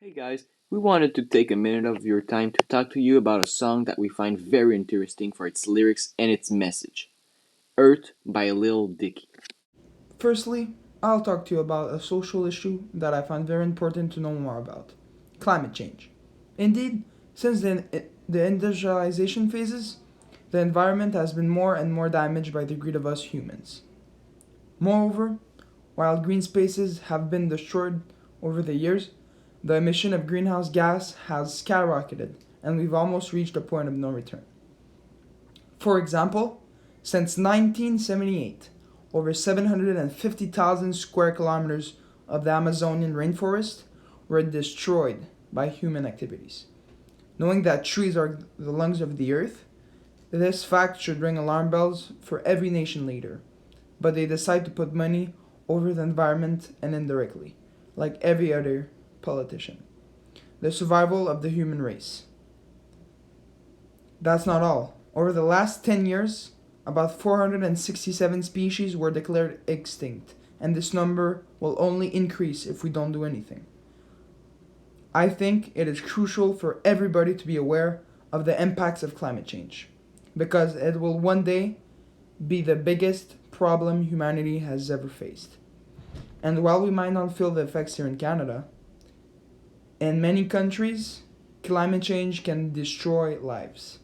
Hey guys, we wanted to take a minute of your time to talk to you about a song that we find very interesting for its lyrics and its message. Earth by Lil Dicky. Firstly, I'll talk to you about a social issue that I find very important to know more about climate change. Indeed, since the industrialization phases, the environment has been more and more damaged by the greed of us humans. Moreover, while green spaces have been destroyed over the years, the emission of greenhouse gas has skyrocketed and we've almost reached a point of no return. For example, since 1978, over 750,000 square kilometers of the Amazonian rainforest were destroyed by human activities. Knowing that trees are the lungs of the earth, this fact should ring alarm bells for every nation leader. But they decide to put money over the environment and indirectly, like every other politician. The survival of the human race. That's not all. Over the last 10 years, about 467 species were declared extinct, and this number will only increase if we don't do anything. I think it is crucial for everybody to be aware of the impacts of climate change, because it will one day be the biggest problem humanity has ever faced. And while we might not feel the effects here in Canada, in many countries, climate change can destroy lives.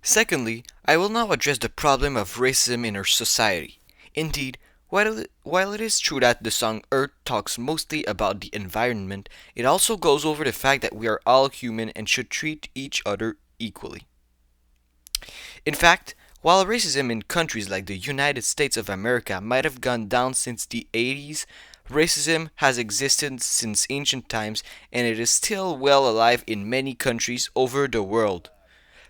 Secondly, I will now address the problem of racism in our society. Indeed, while it is true that the song Earth talks mostly about the environment, it also goes over the fact that we are all human and should treat each other equally. In fact, while racism in countries like the United States of America might have gone down since the 80s, racism has existed since ancient times and it is still well alive in many countries over the world.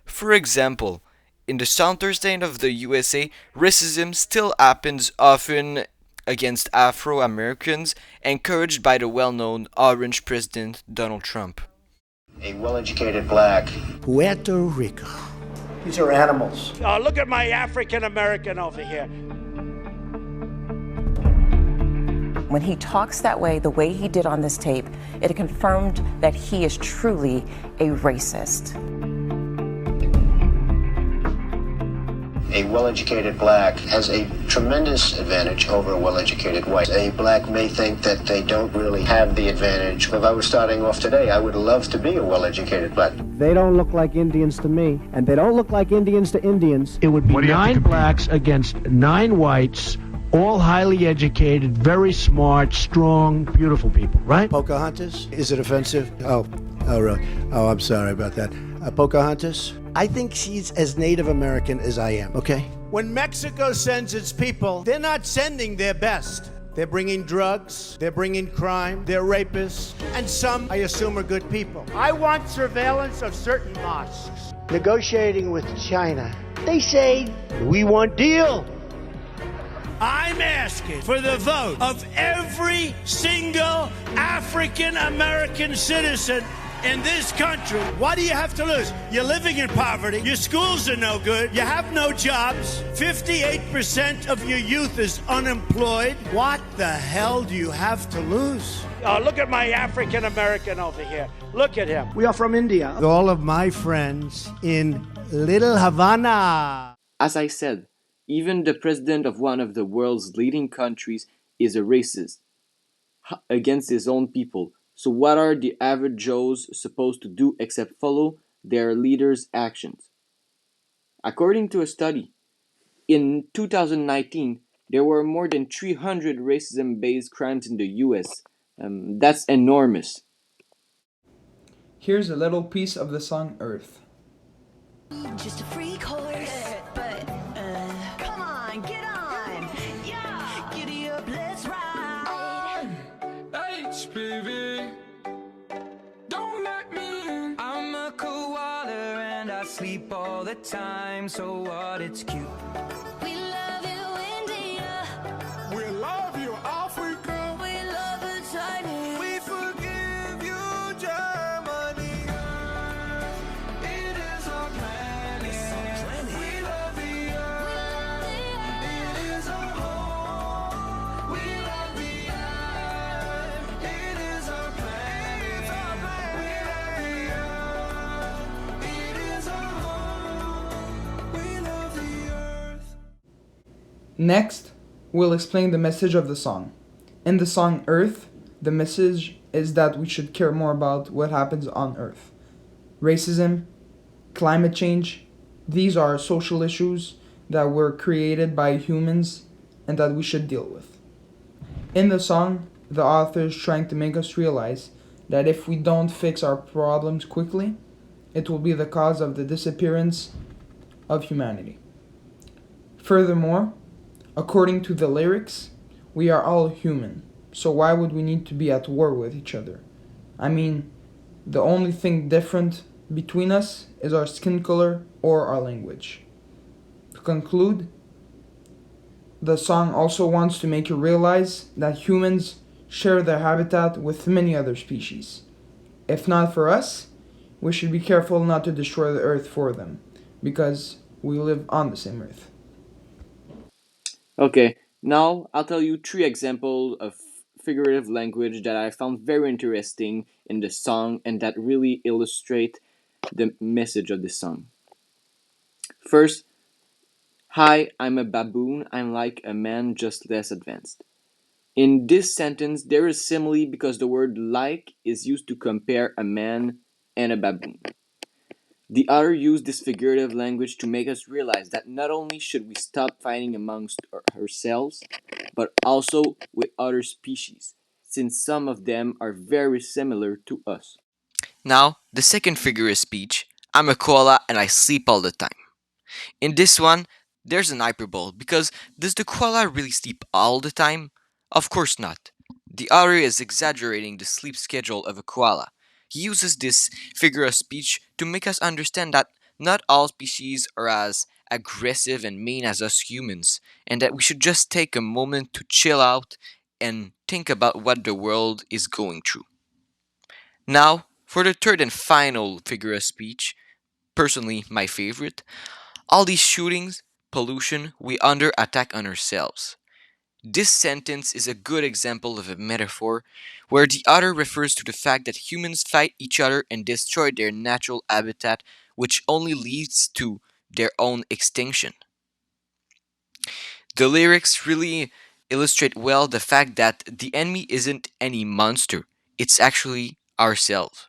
For example, in the southeastern of the USA, racism still happens often against Afro Americans, encouraged by the well known Orange President Donald Trump. A well-educated black. Puerto Rico. These are animals. Look at my African American over here. When he talks that way, the way he did on this tape, it confirmed that he is truly a racist. A well-educated black has a tremendous advantage over a well-educated white. A black may think that they don't really have the advantage. If I was starting off today, I would love to be a well-educated black. They don't look like Indians to me, and they don't look like Indians to Indians. It would be 9 blacks against 9 whites, all highly educated, very smart, strong, beautiful people, right? Pocahontas? Is it offensive? Oh, really? Oh, I'm sorry about that. Pocahontas? I think she's as Native American as I am, okay? When Mexico sends its people, they're not sending their best. They're bringing drugs, they're bringing crime, they're rapists, and some, I assume, are good people. I want surveillance of certain mosques. Negotiating with China. They say, we want deal. I'm asking for the vote of every single African American citizen in this country. What do you have to lose? You're living in poverty. Your schools are no good. You have no jobs. 58% of your youth is unemployed. What the hell do you have to lose? Look at my African American over here. Look at him. We are from India. All of my friends in Little Havana. As I said, even the president of one of the world's leading countries is a racist against his own people. So what are the average Joes supposed to do except follow their leaders' actions? According to a study, in 2019, there were more than 300 racism-based crimes in the US. That's enormous. Here's a little piece of the song Earth. Just a free course, but come on, get on. Yeah, giddy up, let's ride. HPV, don't let me in. I'm a koala and I sleep all the time, so what? It's cute. We love you, India. We love you, Africa. We love the Chinese. We forgive you, Germany. It is our planet. We love the earth. It is our home. We love the earth. It is our planet. Next, we'll explain the message of the song. In the song Earth, the message is that we should care more about what happens on Earth. Racism, climate change, these are social issues that were created by humans and that we should deal with. In the song, the author is trying to make us realize that if we don't fix our problems quickly, it will be the cause of the disappearance of humanity. Furthermore, according to the lyrics, we are all human, so why would we need to be at war with each other? I mean, the only thing different between us is our skin color or our language. To conclude, the song also wants to make you realize that humans share their habitat with many other species. If not for us, we should be careful not to destroy the earth for them, because we live on the same earth. Okay, now I'll tell you three examples of figurative language that I found very interesting in the song and that really illustrate the message of the song. First, hi, I'm a baboon. I'm like a man, just less advanced. In this sentence, there is simile because the word like is used to compare a man and a baboon. The author used this figurative language to make us realize that not only should we stop fighting amongst ourselves, but also with other species, since some of them are very similar to us. Now, the second figure of speech, I'm a koala and I sleep all the time. In this one, there's an hyperbole because does the koala really sleep all the time? Of course not. The author is exaggerating the sleep schedule of a koala. He uses this figure of speech to make us understand that not all species are as aggressive and mean as us humans, and that we should just take a moment to chill out and think about what the world is going through. Now, for the third and final figure of speech, personally my favorite, all these shootings, pollution, we under attack on ourselves. This sentence is a good example of a metaphor where the author refers to the fact that humans fight each other and destroy their natural habitat, which only leads to their own extinction. The lyrics really illustrate well the fact that the enemy isn't any monster, it's actually ourselves.